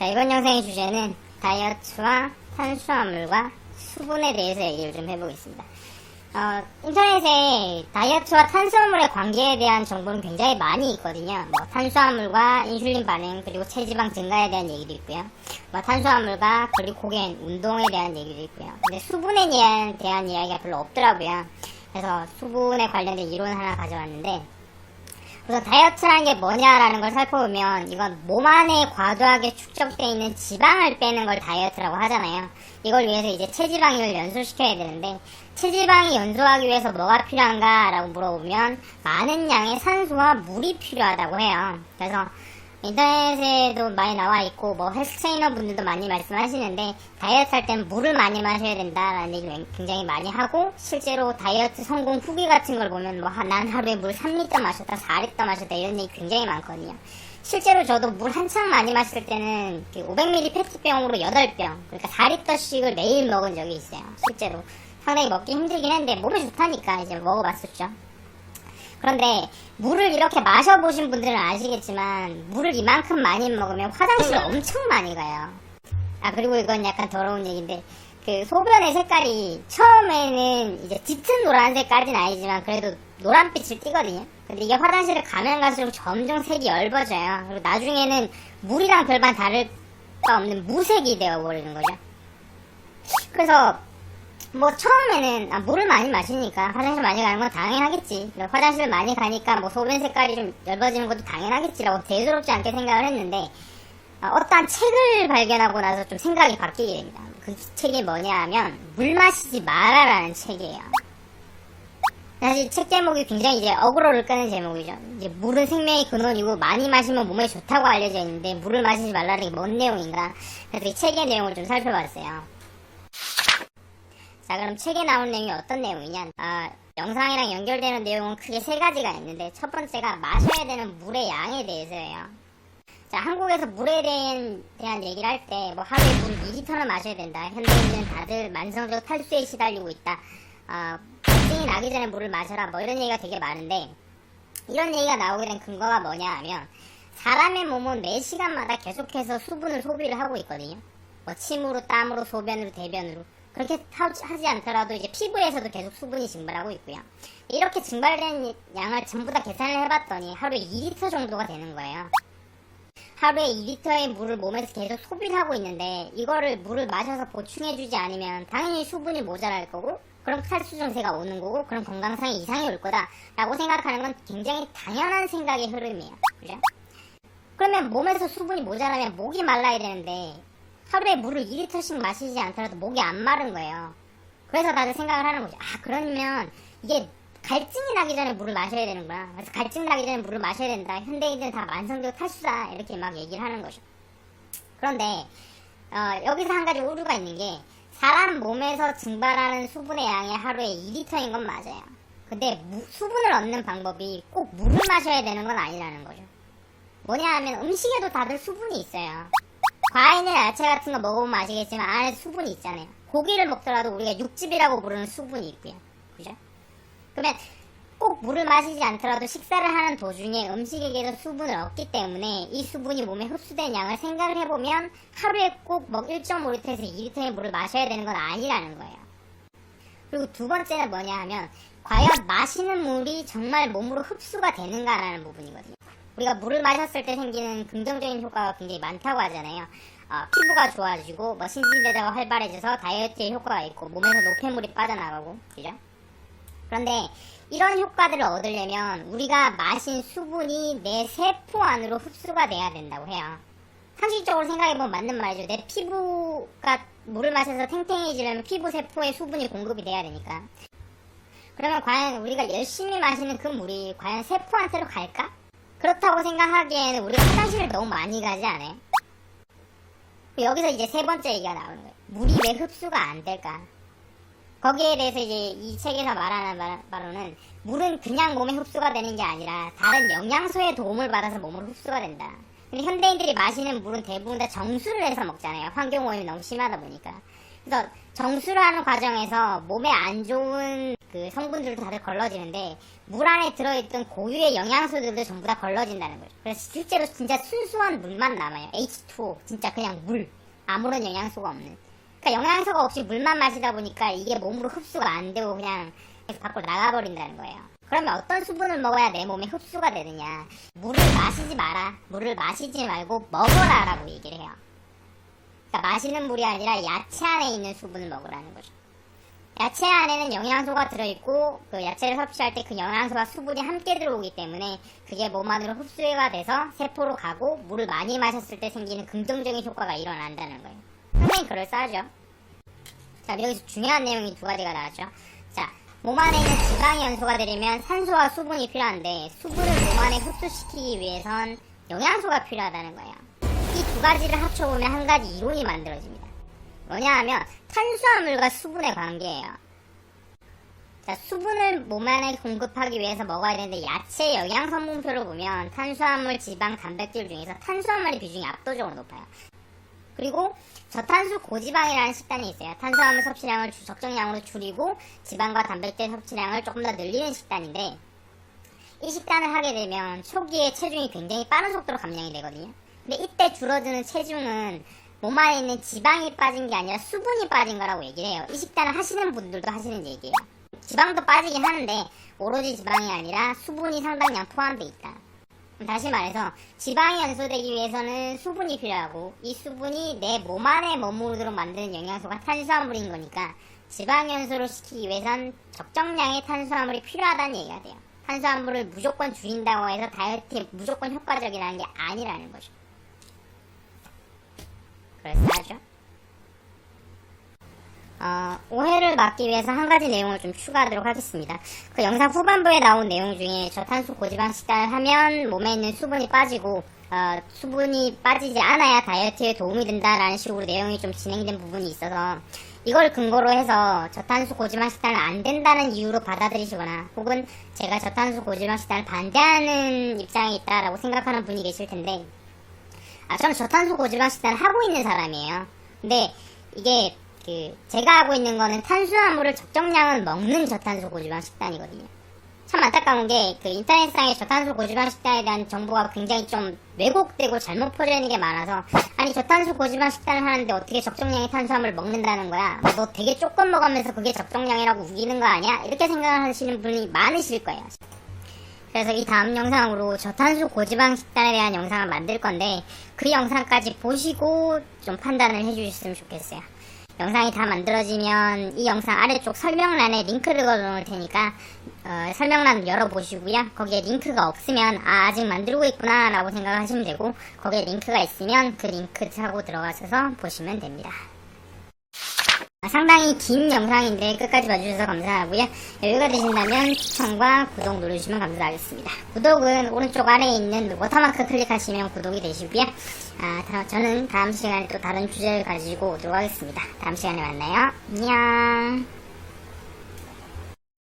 자, 이번 영상의 주제는 다이어트와 탄수화물과 수분에 대해서 얘기를 좀 해보겠습니다. 인터넷에 다이어트와 탄수화물의 관계에 대한 정보는 굉장히 많이 있거든요. 탄수화물과 인슐린 반응, 그리고 체지방 증가에 대한 얘기도 있고요. 탄수화물과 글리코겐, 운동에 대한 얘기도 있고요. 근데 수분에 대한 이야기가 별로 없더라고요. 그래서 수분에 관련된 이론을 하나 가져왔는데, 우선 다이어트라는 게 뭐냐라는 걸 살펴보면 이건 몸 안에 과도하게 축적되어 있는 지방을 빼는 걸 다이어트라고 하잖아요. 이걸 위해서 이제 체지방을 연소시켜야 되는데, 체지방이 연소하기 위해서 뭐가 필요한가 라고 물어보면 많은 양의 산소와 물이 필요하다고 해요. 그래서 인터넷에도 많이 나와 있고 헬스 트레이너 분들도 많이 말씀하시는데, 다이어트 할 때는 물을 많이 마셔야 된다라는 얘기를 굉장히 많이 하고, 실제로 다이어트 성공 후기 같은 걸 보면 난 하루에 물 3리터 마셨다, 4리터 마셨다 이런 얘기 굉장히 많거든요. 실제로 저도 물 한창 많이 마실 때는 500ml 페트병으로 8병, 그러니까 4리터씩을 매일 먹은 적이 있어요. 실제로 상당히 먹기 힘들긴 했는데 몸에 좋다니까 이제 먹어봤었죠. 그런데 물을 이렇게 마셔보신 분들은 아시겠지만, 물을 이만큼 많이 먹으면 화장실을 엄청 많이 가요. 그리고 이건 약간 더러운 얘기인데, 소변의 색깔이 처음에는 이제 짙은 노란색까지는 아니지만 그래도 노란빛을 띠거든요. 근데 이게 화장실을 가면 갈수록 점점 색이 엷어져요. 그리고 나중에는 물이랑 별반 다를 바 없는 무색이 되어버리는 거죠. 그래서 처음에는 물을 많이 마시니까 화장실 많이 가는 건 당연하겠지, 화장실 많이 가니까 소변 색깔이 좀 엷어지는 것도 당연하겠지라고 대수롭지 않게 생각을 했는데, 어떠한 책을 발견하고 나서 좀 생각이 바뀌게 됩니다. 그 책이 뭐냐 하면 물 마시지 마라라는 책이에요. 사실 책 제목이 굉장히 이제 어그로를 끄는 제목이죠. 이제 물은 생명의 근원이고 많이 마시면 몸에 좋다고 알려져 있는데 물을 마시지 말라는 게 뭔 내용인가, 그래서 이 책의 내용을 좀 살펴봤어요. 자, 그럼 책에 나온 내용이 어떤 내용이냐, 영상이랑 연결되는 내용은 크게 3가지가 있는데, 첫 번째가 마셔야 되는 물의 양에 대해서예요. 자, 한국에서 물에 대한 얘기를 할 때 하루에 물 2리터는 마셔야 된다, 현대인들은 다들 만성적 탈수에 시달리고 있다, 발진이 나기 전에 물을 마셔라, 이런 얘기가 되게 많은데, 이런 얘기가 나오게 된 근거가 뭐냐 하면, 사람의 몸은 매 시간마다 계속해서 수분을 소비를 하고 있거든요. 침으로, 땀으로, 소변으로, 대변으로. 그렇게 하지 않더라도 이제 피부에서도 계속 수분이 증발하고 있고요. 이렇게 증발된 양을 전부 다 계산을 해봤더니 하루에 2리터 정도가 되는 거예요. 하루에 2리터의 물을 몸에서 계속 소비를 하고 있는데, 이거를 물을 마셔서 보충해주지 않으면 당연히 수분이 모자랄 거고, 그럼 탈수 증세가 오는 거고, 그럼 건강상의 이상이 올 거다 라고 생각하는 건 굉장히 당연한 생각의 흐름이에요. 그죠? 그러면 몸에서 수분이 모자라면 목이 말라야 되는데, 하루에 물을 2리터씩 마시지 않더라도 목이 안 마른 거예요. 그래서 다들 생각을 하는 거죠. 그러면 이게 갈증이 나기 전에 물을 마셔야 되는구나, 그래서 갈증 나기 전에 물을 마셔야 된다, 현대인들은 다 만성적 탈수다, 이렇게 막 얘기를 하는 거죠. 그런데 여기서 한 가지 오류가 있는 게, 사람 몸에서 증발하는 수분의 양이 하루에 2리터인 건 맞아요. 근데 수분을 얻는 방법이 꼭 물을 마셔야 되는 건 아니라는 거죠. 뭐냐 하면 음식에도 다들 수분이 있어요. 과일이나 야채 같은 거 먹어보면 아시겠지만 안에 수분이 있잖아요. 고기를 먹더라도 우리가 육즙이라고 부르는 수분이 있고요. 그죠? 그러면 꼭 물을 마시지 않더라도 식사를 하는 도중에 음식에게서 수분을 얻기 때문에 이 수분이 몸에 흡수된 양을 생각을 해보면 하루에 꼭 1.5리터에서 2리터의 물을 마셔야 되는 건 아니라는 거예요. 그리고 두 번째는 뭐냐 하면, 과연 마시는 물이 정말 몸으로 흡수가 되는가라는 부분이거든요. 우리가 물을 마셨을 때 생기는 긍정적인 효과가 굉장히 많다고 하잖아요. 피부가 좋아지고 신진대사가 활발해져서 다이어트에 효과가 있고 몸에서 노폐물이 빠져나가고, 그죠? 그런데 이런 효과들을 얻으려면 우리가 마신 수분이 내 세포 안으로 흡수가 돼야 된다고 해요. 상식적으로 생각해보면 맞는 말이죠. 내 피부가 물을 마셔서 탱탱해지려면 피부 세포에 수분이 공급이 돼야 되니까. 그러면 과연 우리가 열심히 마시는 그 물이 과연 세포한테로 갈까? 그렇다고 생각하기에는 우리가 화장실을 너무 많이 가지 않아요? 여기서 이제 3번째 얘기가 나오는 거예요. 물이 왜 흡수가 안 될까? 거기에 대해서 이제 이 책에서 말하는 바로는, 물은 그냥 몸에 흡수가 되는 게 아니라 다른 영양소의 도움을 받아서 몸으로 흡수가 된다. 근데 현대인들이 마시는 물은 대부분 다 정수를 해서 먹잖아요. 환경오염이 너무 심하다 보니까. 그래서 정수를 하는 과정에서 몸에 안 좋은 그 성분들도 다들 걸러지는데 물 안에 들어있던 고유의 영양소들도 전부 다 걸러진다는 거죠. 그래서 실제로 진짜 순수한 물만 남아요. H2O. 진짜 그냥 물. 아무런 영양소가 없는. 그러니까 영양소가 없이 물만 마시다 보니까 이게 몸으로 흡수가 안 되고 그냥 밖으로 나가버린다는 거예요. 그러면 어떤 수분을 먹어야 내 몸에 흡수가 되느냐. 물을 마시지 마라. 물을 마시지 말고 먹어라 라고 얘기를 해요. 그러니까 마시는 물이 아니라 야채 안에 있는 수분을 먹으라는 거죠. 야채 안에는 영양소가 들어있고 그 야채를 섭취할 때 그 영양소와 수분이 함께 들어오기 때문에 그게 몸 안으로 흡수가 돼서 세포로 가고 물을 많이 마셨을 때 생기는 긍정적인 효과가 일어난다는 거예요. 상당히 그럴싸하죠. 자, 여기서 중요한 내용이 두 가지가 나왔죠. 자, 몸 안에 있는 지방이 연소가 되려면 산소와 수분이 필요한데 수분을 몸 안에 흡수시키기 위해선 영양소가 필요하다는 거예요. 이 두 가지를 합쳐보면 한 가지 이론이 만들어집니다. 뭐냐 하면 탄수화물과 수분의 관계예요. 자, 수분을 몸 안에 공급하기 위해서 먹어야 되는데 야채 영양성분표를 보면 탄수화물, 지방, 단백질 중에서 탄수화물의 비중이 압도적으로 높아요. 그리고 저탄수 고지방이라는 식단이 있어요. 탄수화물 섭취량을 적정량으로 줄이고 지방과 단백질 섭취량을 조금 더 늘리는 식단인데 이 식단을 하게 되면 초기에 체중이 굉장히 빠른 속도로 감량이 되거든요. 근데 이때 줄어드는 체중은 몸 안에 있는 지방이 빠진 게 아니라 수분이 빠진 거라고 얘기를 해요. 이 식단을 하시는 분들도 하시는 얘기예요. 지방도 빠지긴 하는데 오로지 지방이 아니라 수분이 상당량 포함되어 있다. 다시 말해서 지방이 연소되기 위해서는 수분이 필요하고 이 수분이 내 몸 안에 머무르도록 만드는 영양소가 탄수화물인 거니까 지방 연소를 시키기 위해선 적정량의 탄수화물이 필요하다는 얘기가 돼요. 탄수화물을 무조건 줄인다고 해서 다이어트에 무조건 효과적이라는 게 아니라는 거죠. 그럴싸하죠? 오해를 막기 위해서 한 가지 내용을 좀 추가하도록 하겠습니다. 그 영상 후반부에 나온 내용 중에 저탄수 고지방 식단을 하면 몸에 있는 수분이 빠지고 수분이 빠지지 않아야 다이어트에 도움이 된다라는 식으로 내용이 좀 진행된 부분이 있어서 이걸 근거로 해서 저탄수 고지방 식단을 안 된다는 이유로 받아들이시거나 혹은 제가 저탄수 고지방 식단을 반대하는 입장에 있다라고 생각하는 분이 계실 텐데 저는 저탄수 고지방 식단을 하고 있는 사람이에요. 근데 이게 제가 하고 있는 거는 탄수화물을 적정량을 먹는 저탄수 고지방 식단이거든요. 참 안타까운 게 인터넷상에 저탄수 고지방 식단에 대한 정보가 굉장히 좀 왜곡되고 잘못 퍼져 있는 게 많아서 아니 저탄수 고지방 식단을 하는데 어떻게 적정량의 탄수화물을 먹는다는 거야? 너 되게 조금 먹으면서 그게 적정량이라고 우기는 거 아니야? 이렇게 생각하시는 분이 많으실 거예요. 그래서 이 다음 영상으로 저탄수 고지방 식단에 대한 영상을 만들 건데 그 영상까지 보시고 좀 판단을 해주셨으면 좋겠어요. 영상이 다 만들어지면 이 영상 아래쪽 설명란에 링크를 걸어놓을 테니까 설명란을 열어보시고요. 거기에 링크가 없으면 아직 만들고 있구나 라고 생각하시면 되고 거기에 링크가 있으면 그 링크 타고 들어가셔서 보시면 됩니다. 상당히 긴 영상인데 끝까지 봐주셔서 감사하고요. 여유가 되신다면 추천과 구독 누르시면 감사하겠습니다. 구독은 오른쪽 아래에 있는 워터마크 클릭하시면 구독이 되시고요. 저는 다음 시간에 또 다른 주제를 가지고 오도록 하겠습니다. 다음 시간에 만나요. 안녕.